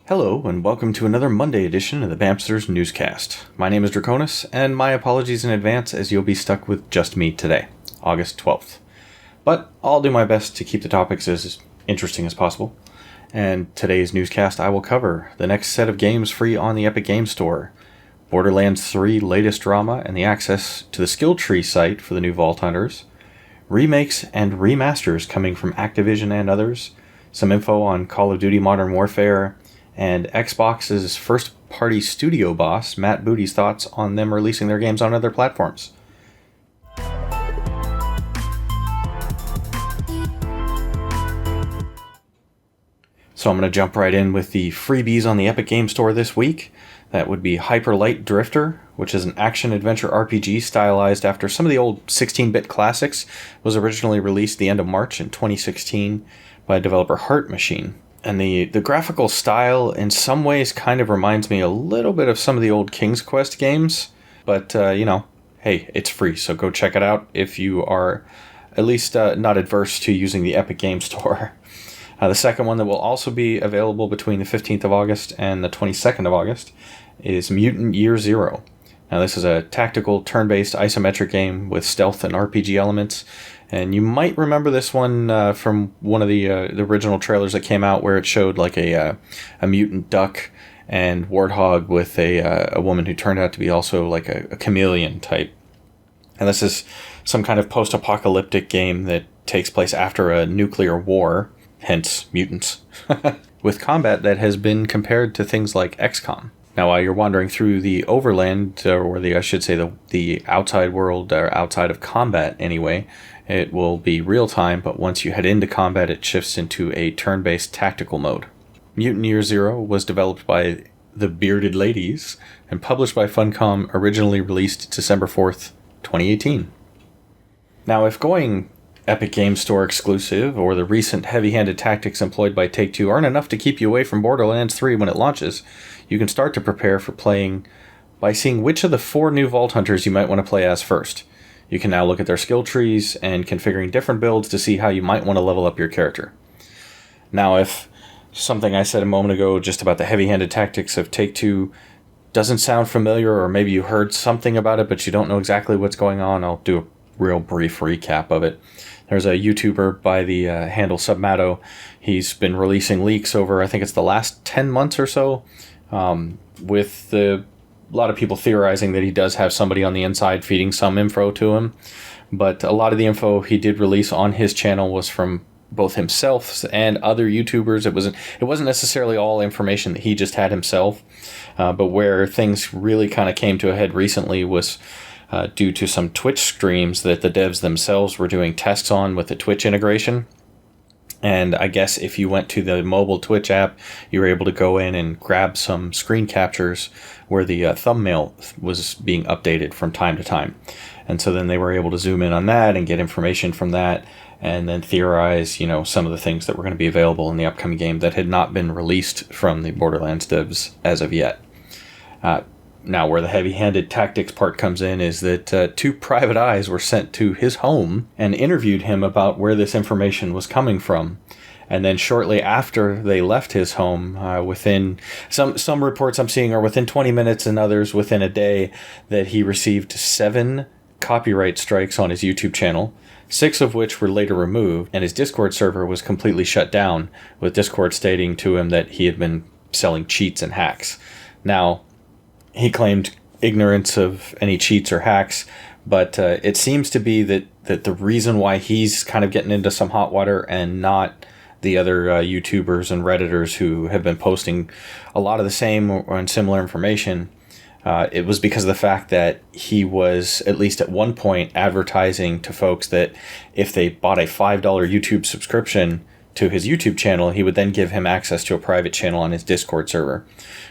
Hello, and welcome to another Monday edition of the Bamsters Newscast. My name is Draconis, and my apologies in advance as you'll be stuck with just me today, August 12th. But I'll do my best to keep the topics as interesting as possible. And today's newscast I will cover the next set of games free on the Epic Games Store, Borderlands 3 latest drama and the access to the skill tree site for the new Vault Hunters, remakes and remasters coming from Activision and others, some info on Call of Duty Modern Warfare, and Xbox's first-party studio boss, Matt Booty's thoughts on them releasing their games on other platforms. So I'm going to jump right in with the freebies on the Epic Games Store this week. That would be Hyper Light Drifter, which is an action-adventure RPG stylized after some of the old 16-bit classics, was originally released the end of March in 2016 by developer Heart Machine. And the graphical style in some ways kind of reminds me a little bit of some of the old King's Quest games. But, hey, it's free, so go check it out if you are at least not adverse to using the Epic Games Store. The second one that will also be available between the 15th of August and the 22nd of August is Mutant Year Zero. Now, this is a tactical, turn-based isometric game with stealth and RPG elements. And you might remember this one from one of the original trailers that came out where it showed like a mutant duck and warthog with a woman who turned out to be also like a chameleon type. And this is some kind of post-apocalyptic game that takes place after a nuclear war, hence mutants, with combat that has been compared to things like XCOM. Now, while you're wandering through the overland, or the outside world, or outside of combat anyway, it will be real-time, but once you head into combat, it shifts into a turn-based tactical mode. Mutant Year Zero was developed by the Bearded Ladies and published by Funcom, originally released December 4th, 2018. Now, if going Epic Games Store exclusive or the recent heavy-handed tactics employed by Take-Two aren't enough to keep you away from Borderlands 3 when it launches, you can start to prepare for playing by seeing which of the 4 new Vault Hunters you might want to play as first. You can now look at their skill trees and configuring different builds to see how you might want to level up your character. Now, if something I said a moment ago just about the heavy-handed tactics of Take-Two doesn't sound familiar, or maybe you heard something about it but you don't know exactly what's going on, I'll do a real brief recap of it. There's a YouTuber by the handle Submato. He's been releasing leaks over, I think it's the last 10 months or so, with a lot of people theorizing that he does have somebody on the inside feeding some info to him. But a lot of the info he did release on his channel was from both himself and other YouTubers. It wasn't necessarily all information that he just had himself, but where things really kind of came to a head recently was due to some Twitch streams that the devs themselves were doing tests on with the Twitch integration. And I guess if you went to the mobile Twitch app, you were able to go in and grab some screen captures where the thumbnail was being updated from time to time. And so then they were able to zoom in on that and get information from that and then theorize, some of the things that were going to be available in the upcoming game that had not been released from the Borderlands devs as of yet. Now, where the heavy-handed tactics part comes in is that 2 private eyes were sent to his home and interviewed him about where this information was coming from. And then shortly after they left his home, within some reports I'm seeing are within 20 minutes and others within a day, that he received 7 copyright strikes on his YouTube channel, 6 of which were later removed, and his Discord server was completely shut down, with Discord stating to him that he had been selling cheats and hacks. Now, he claimed ignorance of any cheats or hacks, but it seems to be that the reason why he's kind of getting into some hot water and not the other YouTubers and Redditors who have been posting a lot of the same or similar information, it was because of the fact that he was, at least at one point, advertising to folks that if they bought a $5 YouTube subscription to his YouTube channel, he would then give him access to a private channel on his Discord server,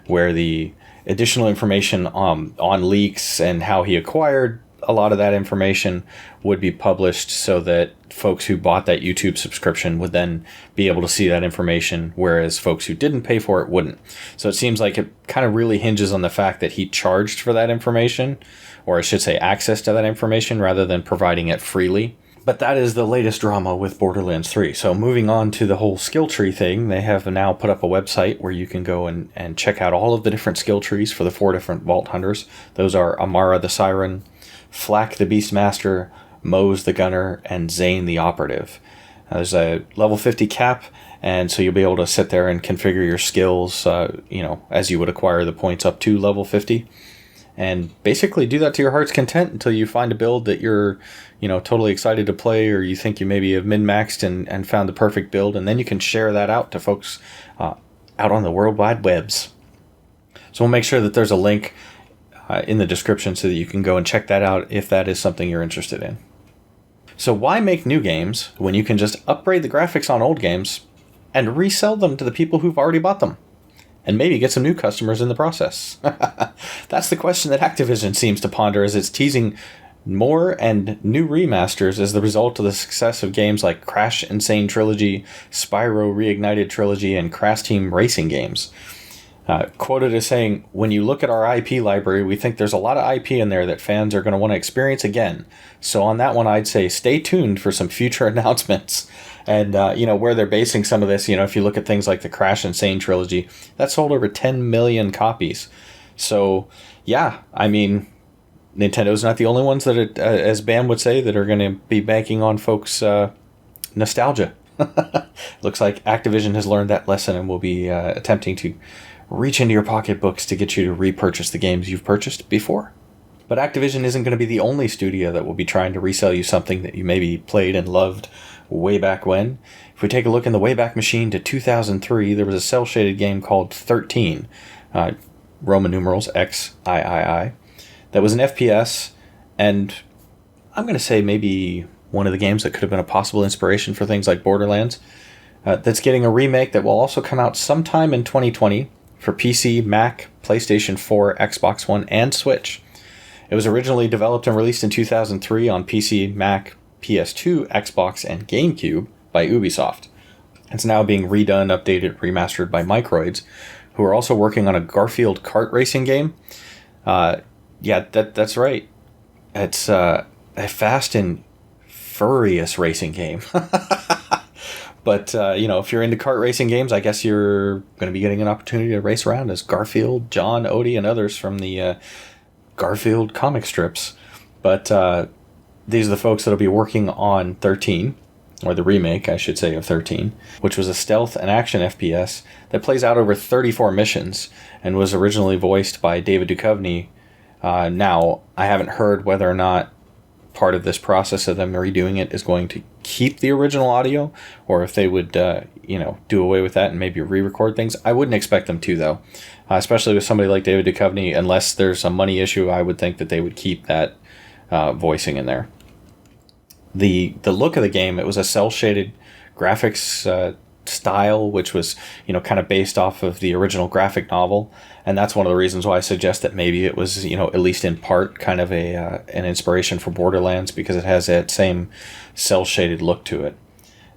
where the additional information on leaks and how he acquired a lot of that information would be published so that folks who bought that YouTube subscription would then be able to see that information, whereas folks who didn't pay for it wouldn't. So it seems like it kind of really hinges on the fact that he charged for that information, or I should say access to that information, rather than providing it freely. But that is the latest drama with Borderlands 3. So moving on to the whole skill tree thing, they have now put up a website where you can go and check out all of the different skill trees for the 4 different Vault Hunters. Those are Amara the Siren, Flack the Beastmaster, Mose the Gunner, and Zane the Operative. There's a level 50 cap, and so you'll be able to sit there and configure your skills, as you would acquire the points up to level 50. And basically do that to your heart's content until you find a build that you're, totally excited to play, or you think you maybe have min-maxed and found the perfect build, and then you can share that out to folks out on the World Wide Webs. So we'll make sure that there's a link in the description so that you can go and check that out if that is something you're interested in. So why make new games when you can just upgrade the graphics on old games and resell them to the people who've already bought them? And maybe get some new customers in the process. That's the question that Activision seems to ponder as it's teasing more and new remasters as the result of the success of games like Crash Insane Trilogy, Spyro Reignited Trilogy, and Crash Team Racing games. Quoted as saying, "When you look at our IP library, we think there's a lot of IP in there that fans are going to want to experience again. So on that one, I'd say stay tuned for some future announcements." And, where they're basing some of this, if you look at things like the Crash Insane Trilogy, that sold over 10 million copies. So, yeah, I mean, Nintendo's not the only ones that, as Bam would say, that are going to be banking on folks' nostalgia. Looks like Activision has learned that lesson and will be attempting to reach into your pocketbooks to get you to repurchase the games you've purchased before. But Activision isn't going to be the only studio that will be trying to resell you something that you maybe played and loved way back when. If we take a look in the Wayback Machine to 2003, there was a cel-shaded game called 13, Roman numerals XIII, that was an FPS, and I'm going to say maybe one of the games that could have been a possible inspiration for things like Borderlands, that's getting a remake that will also come out sometime in 2020 for PC, Mac, PlayStation 4, Xbox One, and Switch. It was originally developed and released in 2003 on PC, Mac, PS2, Xbox, and GameCube by Ubisoft. It's now being redone, updated, remastered by Microids, who are also working on a Garfield kart racing game. That's right. It's a fast and furious racing game. But, if you're into kart racing games, I guess you're going to be getting an opportunity to race around as Garfield, John, Odie, and others from the Garfield comic strips. But these are the folks that will be working on 13, or the remake, I should say, of 13, which was a stealth and action FPS that plays out over 34 missions and was originally voiced by David Duchovny. Now, I haven't heard whether or not part of this process of them redoing it is going to keep the original audio, or if they would, do away with that and maybe re-record things. I wouldn't expect them to, though, especially with somebody like David Duchovny. Unless there's a money issue, I would think that they would keep that voicing in there. The look of the game, it was a cel-shaded graphics style, which was, kind of based off of the original graphic novel. And that's one of the reasons why I suggest that maybe it was, at least in part, kind of an inspiration for Borderlands, because it has that same cel-shaded look to it.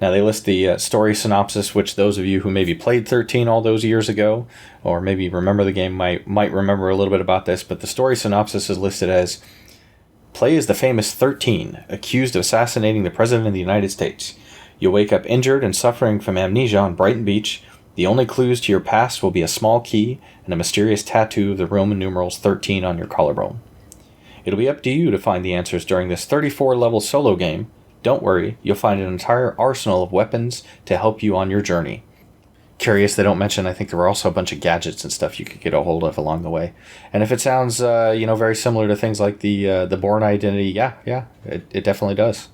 Now, they list the story synopsis, which those of you who maybe played 13 all those years ago, or maybe remember the game, might remember a little bit about this. But the story synopsis is listed as, play as the famous 13, accused of assassinating the President of the United States. You'll wake up injured and suffering from amnesia on Brighton Beach. The only clues to your past will be a small key and a mysterious tattoo of the Roman numerals 13 on your collarbone. It'll be up to you to find the answers during this 34-level solo game. Don't worry, you'll find an entire arsenal of weapons to help you on your journey. Curious, they don't mention, I think there were also a bunch of gadgets and stuff you could get a hold of along the way. And if it sounds, very similar to things like the Bourne Identity, it definitely does.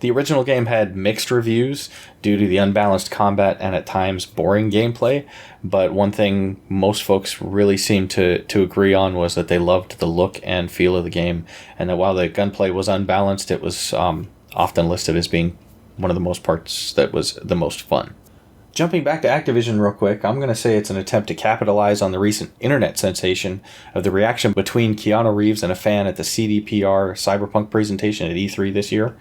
The original game had mixed reviews due to the unbalanced combat and at times boring gameplay, but one thing most folks really seemed to agree on was that they loved the look and feel of the game, and that while the gunplay was unbalanced, it was often listed as being one of the most parts that was the most fun. Jumping back to Activision real quick, I'm going to say it's an attempt to capitalize on the recent internet sensation of the reaction between Keanu Reeves and a fan at the CDPR Cyberpunk presentation at E3 this year.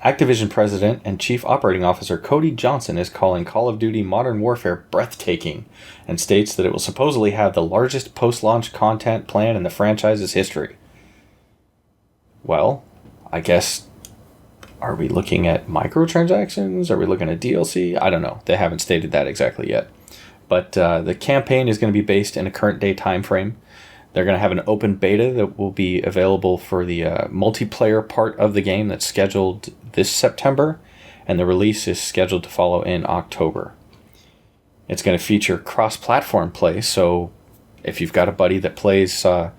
Activision President and Chief Operating Officer Cody Johnson is calling Call of Duty Modern Warfare breathtaking and states that it will supposedly have the largest post-launch content plan in the franchise's history. Well, I guess Are we looking at microtransactions? Are we looking at DLC? I don't know. They haven't stated that exactly yet. But the campaign is going to be based in a current day time frame. They're going to have an open beta that will be available for the multiplayer part of the game that's scheduled this September, and the release is scheduled to follow in October. It's going to feature cross-platform play, so if you've got a buddy that plays on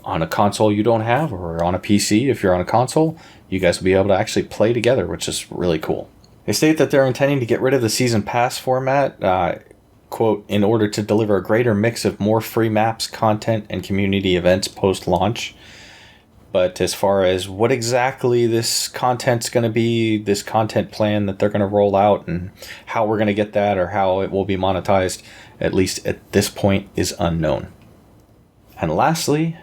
a console you don't have, or on a PC if you're on a console, you guys will be able to actually play together, which is really cool. They state that they're intending to get rid of the Season Pass format, quote, in order to deliver a greater mix of more free maps, content, and community events post-launch. But as far as what exactly this content's going to be, this content plan that they're going to roll out, and how we're going to get that or how it will be monetized, at least at this point, is unknown. And lastly,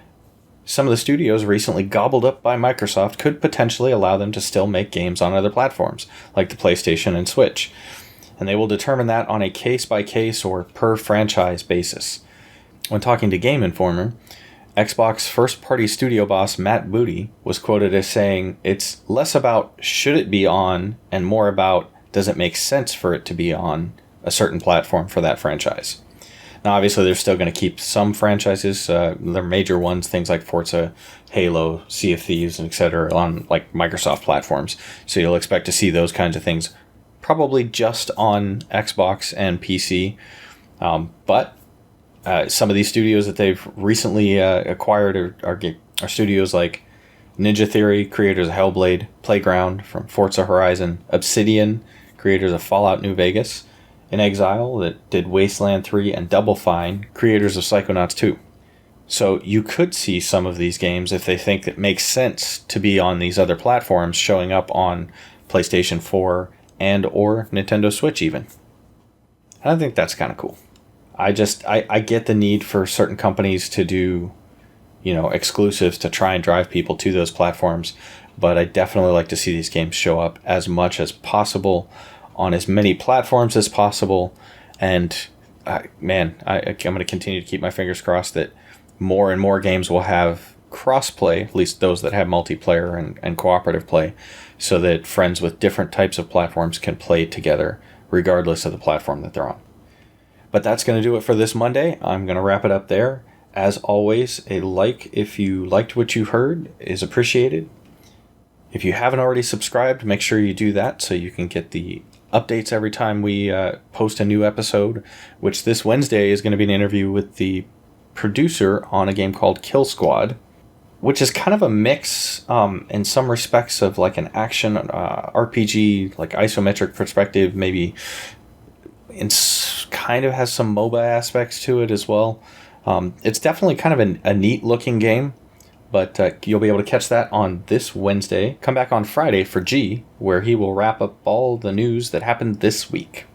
some of the studios recently gobbled up by Microsoft could potentially allow them to still make games on other platforms, like the PlayStation and Switch. And they will determine that on a case-by-case or per-franchise basis. When talking to Game Informer, Xbox first-party studio boss Matt Booty was quoted as saying, "It's less about should it be on and more about does it make sense for it to be on a certain platform for that franchise." Now, obviously, they're still going to keep some franchises, their major ones, things like Forza, Halo, Sea of Thieves, etc., on like Microsoft platforms. So you'll expect to see those kinds of things probably just on Xbox and PC. But some of these studios that they've recently acquired are studios like Ninja Theory, creators of Hellblade, Playground from Forza Horizon, Obsidian, creators of Fallout New Vegas, In Exile that did Wasteland 3, and Double Fine, creators of Psychonauts 2. So you could see some of these games, if they think it makes sense to be on these other platforms, showing up on PlayStation 4 and or Nintendo Switch even. And I think that's kind of cool. I get the need for certain companies to do, exclusives to try and drive people to those platforms, but I definitely like to see these games show up as much as possible on as many platforms as possible. And I'm going to continue to keep my fingers crossed that more and more games will have cross-play, at least those that have multiplayer and cooperative play, so that friends with different types of platforms can play together regardless of the platform that they're on. But that's going to do it for this Monday. I'm going to wrap it up there. As always, a like if you liked what you heard is appreciated. If you haven't already subscribed, make sure you do that so you can get the updates every time we post a new episode, which this Wednesday is going to be an interview with the producer on a game called Kill Squad, which is kind of a mix in some respects of like an action RPG, like isometric perspective, maybe kind of has some MOBA aspects to it as well. It's definitely kind of a neat looking game, but you'll be able to catch that on this Wednesday. Come back on Friday for G, where he will wrap up all the news that happened this week.